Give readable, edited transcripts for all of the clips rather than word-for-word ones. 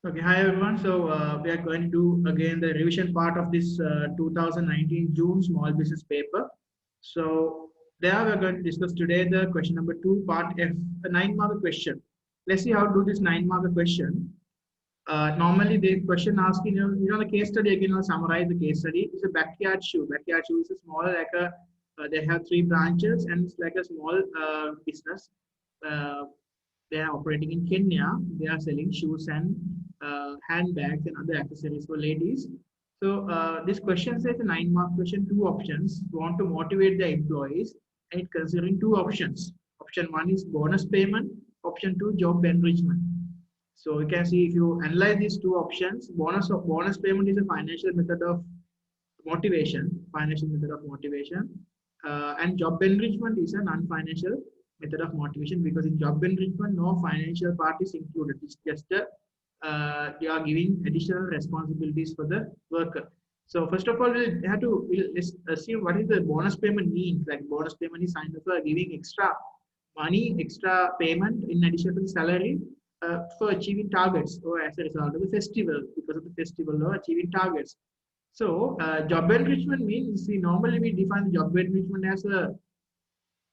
Okay, hi everyone. So we are going to do again the revision part of this 2019 June small business paper. So there we are going to discuss today the question number two, part F, a 9 mark question. Let's see how to do this 9 mark question. Normally the question asking the case study again. I'll summarize the case study. It's a backyard shoe. Backyard shoe is a small like a. They have three branches and it's like a small business. Uh, they are operating in Kenya. They are selling shoes and handbags and other accessories for ladies. So this question says a 9 mark question, two options. We want to motivate the employees and it considering two options. Option one is bonus payment. Option two, job enrichment. So you can see if you analyze these two options, bonus payment is a financial method of motivation, and job enrichment is a non-financial method of motivation because in job enrichment no financial part is included. It's just you are giving additional responsibilities for the worker. So first of all, let's assume what is the bonus payment means. Like bonus payment is signed up for giving extra money, extra payment in addition to the salary for achieving targets or as a result of the festival, because of the festival or achieving targets. So job enrichment means, see, normally we define the job enrichment as a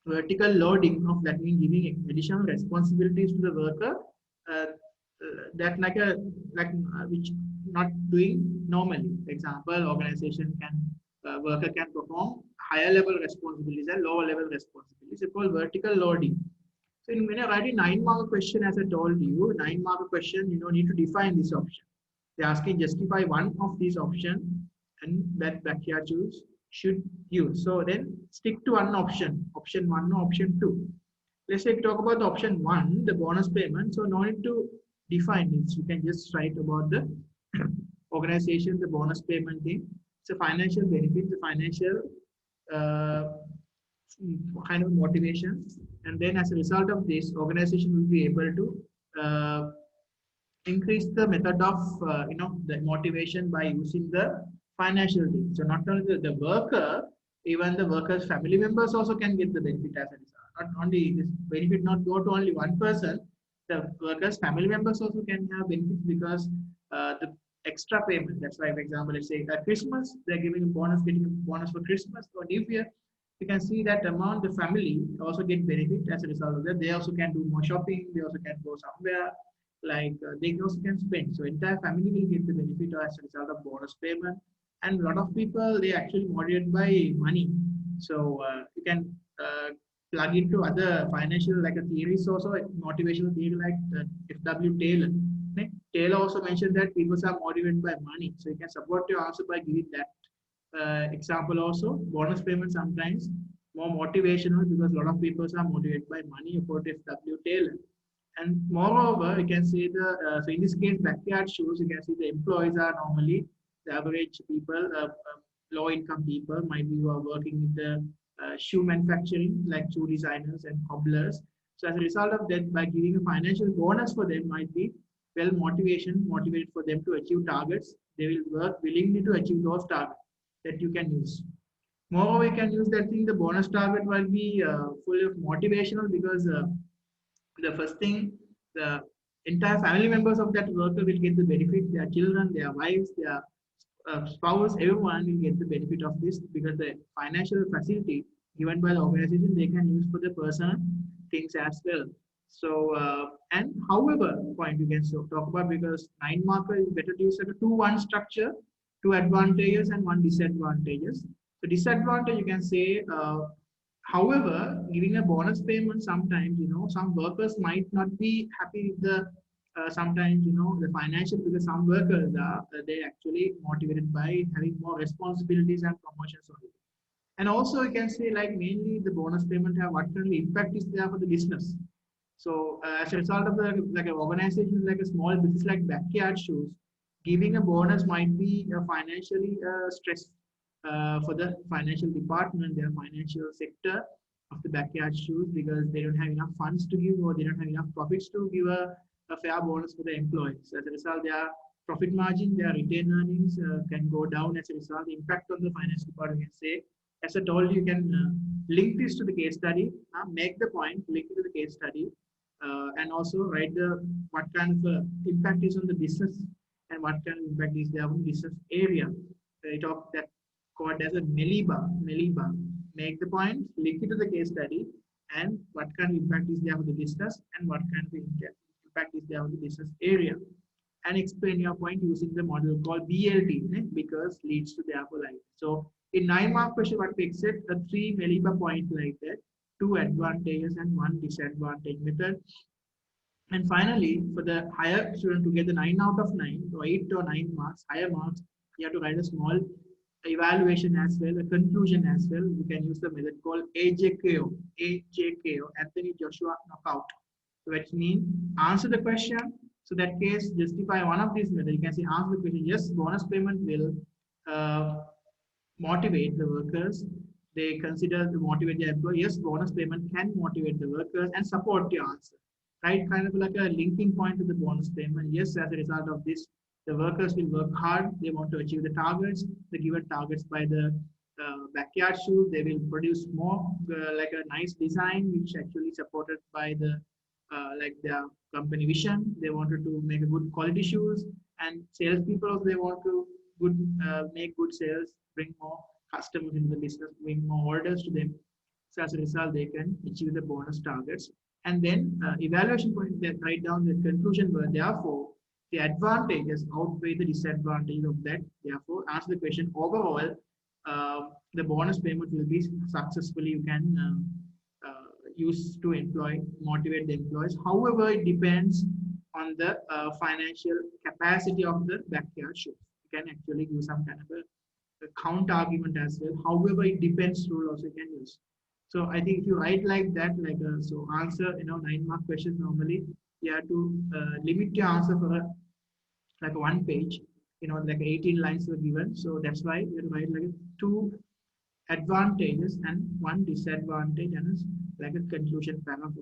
vertical loading of that means giving additional responsibilities to the worker uh, that which not doing normally. For example, organization can worker can perform higher level responsibilities and lower level responsibilities. It's called vertical loading. So when I write a 9 mark question, as I told you, 9 mark question, you don't need to define this option. They're asking justify one of these options and that backyard choose should use. So then stick to one option one or option two. Let's say we talk about the option one, the bonus payment. So no need to define it. You can just write about the organization, the bonus payment thing. It's a financial benefit, the financial uh, kind of motivation. And then as a result of this, organization will be able to increase the method of the motivation by using the financial thing. So not only the worker, even the worker's family members also can get the benefit as a result. Not only this benefit not go to only one person, the worker's family members also can have benefits because the extra payment. That's why, for example, let's say at Christmas, they're giving a bonus, getting a bonus for Christmas or New Year. You can see that amount the family also get benefit as a result of that. They also can do more shopping. They also can go somewhere they also can spend. So entire family will get the benefit as a result of bonus payment. And a lot of people they actually motivated by money. So you can plug into other financial like a theories also motivational theory like F.W. Taylor. Okay? Taylor also mentioned that people are motivated by money. So you can support your answer by giving that example also. Bonus payment sometimes more motivational because a lot of people are motivated by money according to F.W. Taylor. And moreover, you can see so in this case, backyard shoes, you can see the employees are normally the average people, low income people, might be who are working in the shoe manufacturing, like shoe designers and cobblers. So as a result of that, by giving a financial bonus for them might be motivated for them to achieve targets. They will work willingly to achieve those targets that you can use. Moreover, you can use that thing, the bonus target will be full of motivational because the first thing, the entire family members of that worker will get the benefit, their children, their wives, their spouse, everyone will get the benefit of this because the financial facility given by the organization they can use for the personal things as well. So, and however, point you can talk about because 9 marker is better to use like a 2-1 structure, two advantages and one disadvantages. So disadvantage you can say however, giving a bonus payment sometimes, some workers might not be happy with the sometimes, the financial because some workers are they actually motivated by having more responsibilities and promotions on it. And also you can say like mainly the bonus payment have what kind of impact is there for the business. So as a result of the like an organization like a small business like backyard shoes, giving a bonus might be financially stress for the financial department, their financial sector of the backyard shoes because they don't have enough funds to give or they don't have enough profits to give a fair bonus for the employees. As a result, their profit margin, their retained earnings can go down as a result. The impact on the finance department can say, as I told you, you can link this to the case study, make the point, link it to the case study, and also write the what kind of impact is on the business and what kind of impact is there on business area. Right off that called as a MELIBA. MELIBA. Make the point, link it to the case study, and what kind of impact is there on the business and what kind of impact is there on the business area. And explain your point using the model called BLT, because leads to therefore like. So in 9-mark question, what we said, a 3 MELIBA point like that, 2 advantages and 1 disadvantage method. And finally, for the higher student to get the 9 out of 9, or 8 or 9 marks, higher marks, you have to write a small evaluation as well, a conclusion as well. You can use the method called AJKO, Anthony Joshua knockout. So which means answer the question. So that case, justify one of these methods. You can say answer the question. Yes, bonus payment will motivate the workers. They consider to motivate the employee. Yes, bonus payment can motivate the workers and support the answer. Right, kind of like a linking point to the bonus payment. Yes, as a result of this, the workers will work hard. They want to achieve the targets, the given targets by the backyard shoes. They will produce more, like a nice design, which actually supported by the like their company vision. They wanted to make a good quality shoes, and salespeople they want to make good sales, bring more customers into the business, bring more orders to them. So as a result, they can achieve the bonus targets. And then evaluation point, that write down the conclusion where therefore the advantages outweigh the disadvantages of that. Therefore, answer the question overall, the bonus payment will be successfully you can use to motivate the employees. However, it depends on the financial capacity of the backyard shops. You can actually use some kind of a count argument as well. However, it depends rule also you can use. So I think if you write like that, like so answer, 9-mark questions normally, you have to limit your answer for like 1 page, like 18 lines were given. So that's why you write like 2 advantages and 1 disadvantage and like a conclusion paragraph.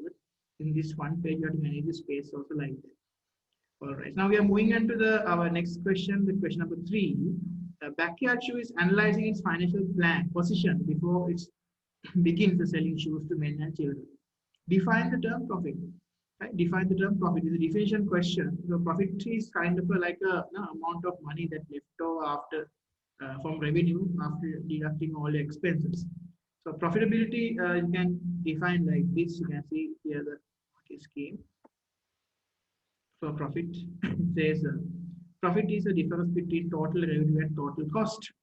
In this 1 page, you have to manage the space also like that. All right. Now we are moving into our next question, the question number 3. Backyard Shoe is analyzing its financial position before it's begins the selling shoes to men and children. Define the term profit. Right? Define the term profit. It's a definition question. So profit is kind of like a amount of money that left over after from revenue after deducting all the expenses. So profitability you can define like this. You can see here the scheme. So profit says profit is the difference between total revenue and total cost.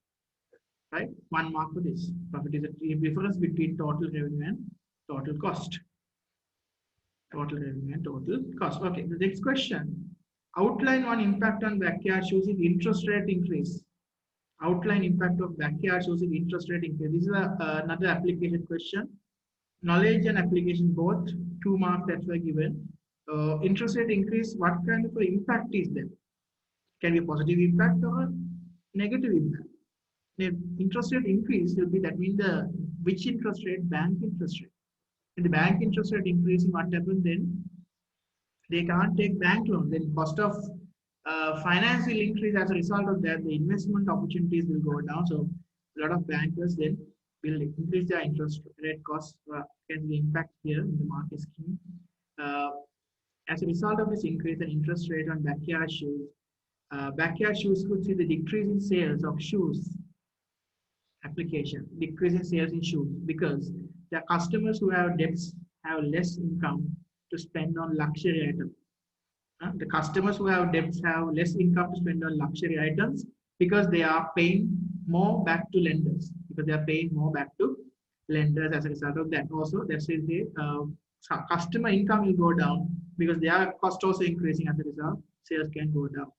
Right, 1 mark for this. Profit is a difference between total revenue and total cost. Total revenue and total cost. Okay, the next question. Outline one impact on backyard shoes in interest rate increase. Outline impact of backyard shoes in interest rate increase. This is another application question. Knowledge and application both 2 marks that were given. Interest rate increase, what kind of impact is there? Can be a positive impact or a negative impact? The interest rate increase will be, that means which interest rate? Bank interest rate. If the bank interest rate increasing, what happens then? They can't take bank loan. Then cost of finance will increase as a result of that. The investment opportunities will go down. So a lot of bankers then will increase their interest rate costs. Can be impact here in the market scheme. As a result of this increase in interest rate on backyard shoes could see the decrease in sales of shoes application, decrease in sales in shoes, because the customers who have debts have less income to spend on luxury items. The customers who have debts have less income to spend on luxury items because they are paying more back to lenders. As a result of that. Also, that's the customer income will go down because their cost also increasing. As a result, sales can go down.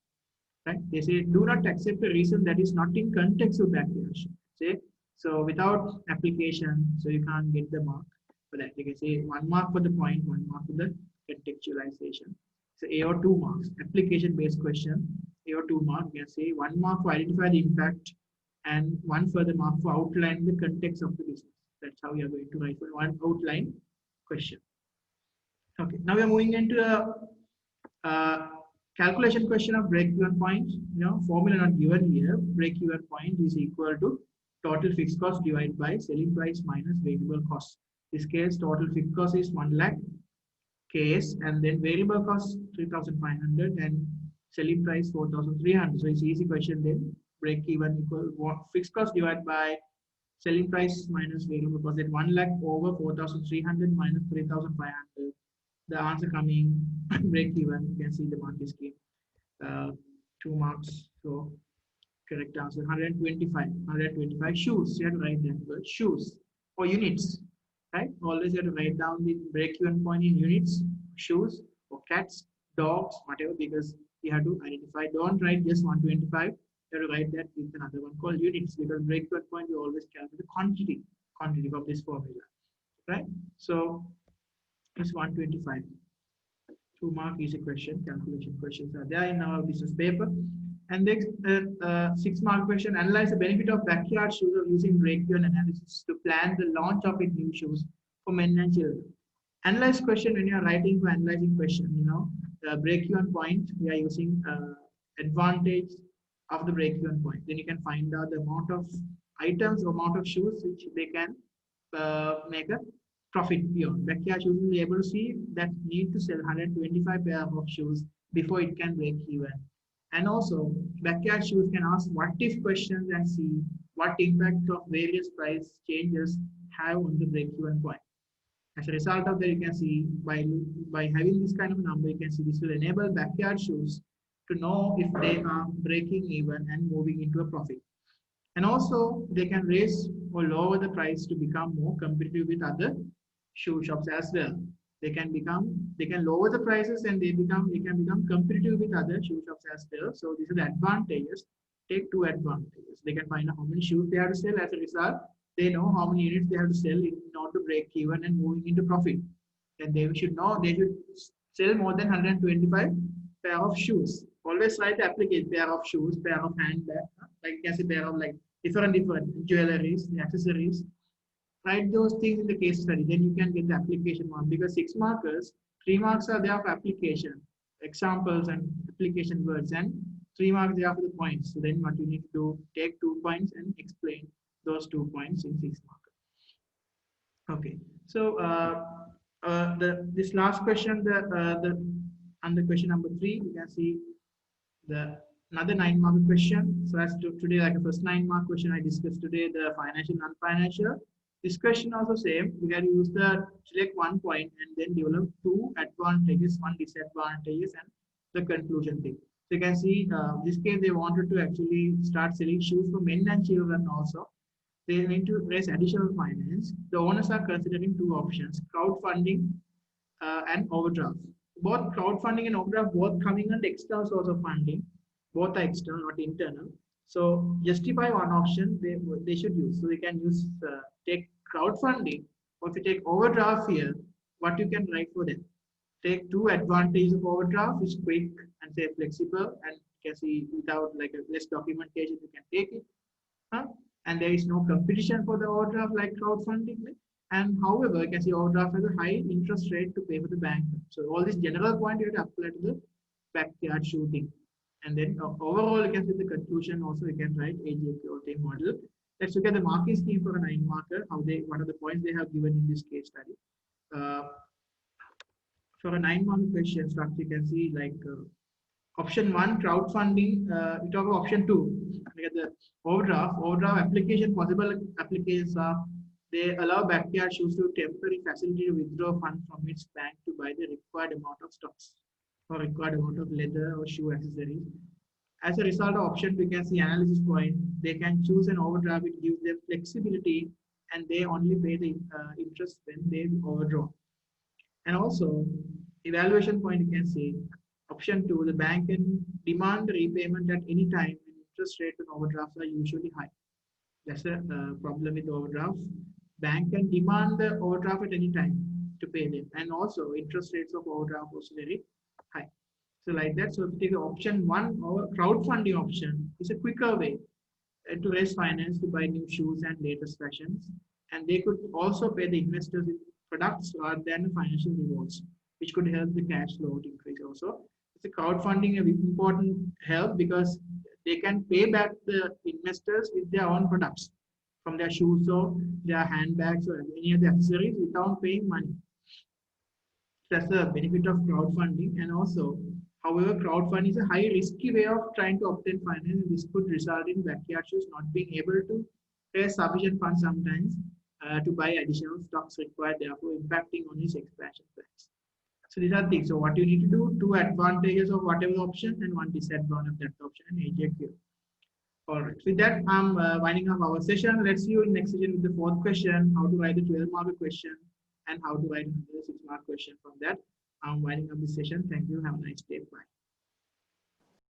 Right? They say do not accept a reason that is not in context of backyard. Say so without application, so you can't get the mark for that. You can say 1 mark for the point, 1 mark for the contextualization. So A or 2 marks. Application based question. A or 2 mark. You can say 1 mark for identify the impact and 1 further mark for outline the context of the business. That's how we are going to write for 1 outline question. Okay. Now we are moving into a calculation question of break-even point. Formula not given here. Break-even point is equal to total fixed cost divided by selling price minus variable cost. In this case, total fixed cost is 1 lakh. case, and then variable cost 3,500 and selling price 4,300. So it's easy question then. Break even equal what fixed cost divided by selling price minus variable cost. At 1 lakh over 4,300 minus 3,500. The answer coming break even. You can see the market scheme. 2 marks. So correct answer 125. 125 shoes. You have to write that word shoes or units. Right? Always you have to write down the break-even point in units, shoes, or cats, dogs, whatever, because you have to identify. Don't write just 125. You have to write that with another one called units, because break-even point you always calculate the quantity of this formula. Right? So it's 125. 2 mark easy question, calculation questions are there in our business paper. And next, 6 mark question, analyze the benefit of backyard shoes of using break-even analysis to plan the launch of new shoes for men and children. Analyze question when you are writing for analyzing question, the break-even point, we are using advantage of the break-even point. Then you can find out the amount of items or amount of shoes which they can make a profit beyond. Backyard shoes will be able to see that need to sell 125 pair of shoes before it can break even. And also, backyard shoes can ask what if questions and see what impact of various price changes have on the break-even point. As a result of that, you can see by having this kind of number, you can see this will enable backyard shoes to know if they are breaking even and moving into a profit. And also, they can raise or lower the price to become more competitive with other shoe shops as well. They can lower the prices and they can become competitive with other shoe shops as well. So these are the advantages. Take 2 advantages. They can find out how many shoes they have to sell. As a result, they know how many units they have to sell in order to break even and moving into profit. And they should know they should sell more than 125 pair of shoes. Always write the application pair of shoes, pair of handbags, like you can say pair of like different jewelries, accessories. Write those things in the case study, then you can get the application one, because 6 markers, 3 marks are there for application, examples and application words, and 3 marks there for the points. So then what you need to do, take 2 points and explain those 2 points in 6 markers. Okay, so this last question, under question number 3, you can see another 9-mark question. So as today, like the first 9-mark question I discussed today, the financial, non-financial. This question also same. We can use the select 1 point and then develop 2 advantages, 1 disadvantages, and the conclusion thing. So you can see this case they wanted to actually start selling shoes for men and children also. They need to raise additional finance. The owners are considering 2 options: crowdfunding and overdraft. Both crowdfunding and overdraft both coming under external source of funding. Both are external, not internal. So justify one option they should use. So they can use take crowdfunding, or if you take overdraft here, what you can write for them. Take 2 advantages of overdraft, is quick and say flexible, and you can see without like a less documentation you can take it. And there is no competition for the overdraft like crowdfunding. And however, you can see overdraft has a high interest rate to pay for the bank. So all this general point you have to apply to the backyard shooting. And then overall, you can see the conclusion also you can write AGFOT model. Let's look at the marking scheme for a 9-marker, what are the points they have given in this case study. For a 9-marker question structure, you can see like option 1, crowdfunding. We talk about option 2. Look at the overdraft application. Possible applications are they allow backyard shoes to temporary facility to withdraw funds from its bank to buy the required amount of stocks or required amount of leather or shoe accessories. As a result of option, we can see analysis point. They can choose an overdraft. It gives them flexibility, and they only pay the interest when they overdraw. And also, evaluation point, you can see option 2, the bank can demand repayment at any time when interest rates on overdrafts are usually high. That's a problem with overdraft. Bank can demand the overdraft at any time to pay them, and also interest rates of overdraft was very high. So like that, so if you take option 1 or crowdfunding option, is a quicker way to raise finance to buy new shoes and latest fashions, and they could also pay the investors with products rather than financial rewards, which could help the cash flow to increase also. It's a crowdfunding an important help because they can pay back the investors with their own products, from their shoes or their handbags or any of the accessories without paying money. That's the benefit of crowdfunding. And also, however, crowdfunding is a high risky way of trying to obtain finance. This could result in backyard shoes not being able to raise sufficient funds sometimes to buy additional stocks required, therefore impacting on his expansion plans. So these are things. So what you need to do, two advantages of whatever option and one disadvantage of that option and AJQ. All right. With that, I'm winding up our session. Let's see you in next session with the fourth question, how to write a 12-mark question and how to write another 6-mark question from that. I'm winding up this session. Thank you. Have a nice day. Bye.